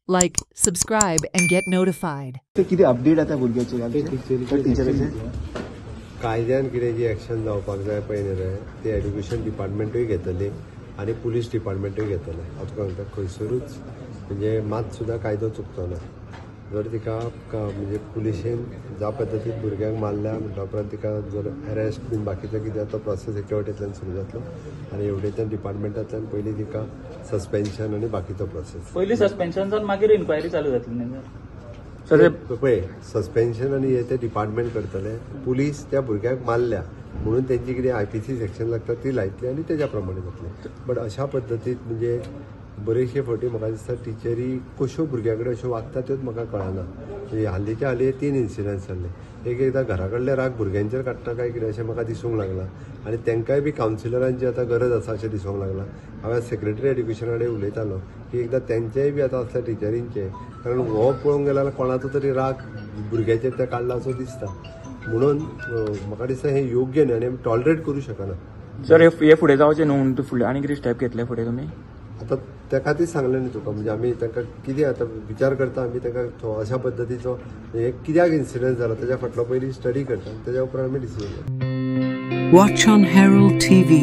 Like, subscribe, and get notified. ते किती update आता भुरग्याचे टीचराचे कायद्यान कितें जी एक्शन जावपाक जाय पळय न्ही रे ते एड्युकेशन डिपार्टमेंटूय घेतली आनी पुलीस डिपार्टमेंटूय घेतले हांव तुका सांगता खंयसरूच म्हणजे मात सुद्दां कायदो चुकचो ना जर तिका म्हणजे पुलिशेन ज्या पद्दतीन भुरग्यांक मारल्या म्हणटा उपरांत तिका जर अरेस्ट बीन बाकीचो कितें तो प्रोसेस एके वटेंतल्यान सुरू जातलो आनी एवढेतल्यान डिपार्टमेंटांतल्यान पयलीं तिका सस्पेन्शन आनी बाकीचो प्रोसेस पयलीं सस्पेन्शन जावन मागीर इन्क्वायरी चालू जातली न्ही सर पळय सस्पेन्शन आनी हे ते डिपार्टमेंट करतले पुलीस त्या भुरग्याक मारल्या म्हणून त्यांची कितें IPC सेक्शन लागता ती लायतली आनी तेज्या प्रमाणे जातलें बट अशा पद्दतीन म्हणजे बरेचशे फावटी म्हाका दिसता टिचरी कश्यो भुरग्यां कडेन अश्यो वागता त्योच म्हाका कळना म्हणजे हाल्लीच्या हाली 3 इन्सिडंट्स जाल्ले एकदां घरा कडले राग भुरग्यांचेर काडटा काय कितें अशें म्हाका दिसूंक लागलां आनी तांकांय बी कावन्सिलरांची आतां गरज आसा अशें दिसूंक लागलां हांवें सेक्रेटरी एड्युकेशना कडेन उलयतालो की एकदां तेंचेय बी आतां असल्या टिचरींचे कारण हो पळोवंक गेलो जाल्यार कोणाचो तरी राग भुरग्याचेर ते काडला असो दिसता म्हणून म्हाका दिसता हें योग्य न्ही आनी आमी टॉलरेट करूं शकना सर हे फुडें जावचें न्हू म्हणून फुडें आनी कितें स्टेप घेतले फुडें तुमी आता त्या खातीर सांगलें न्ही तुका म्हणजे आमी तांकां कितें आतां विचार करता आमी तांकां अशा पद्दतीचो हे कित्याक इन्सिडंट जाला तेज्या फाटलो पयलीं स्टडी करता तेज्या उपरांत आमी decision Watch on Herald TV.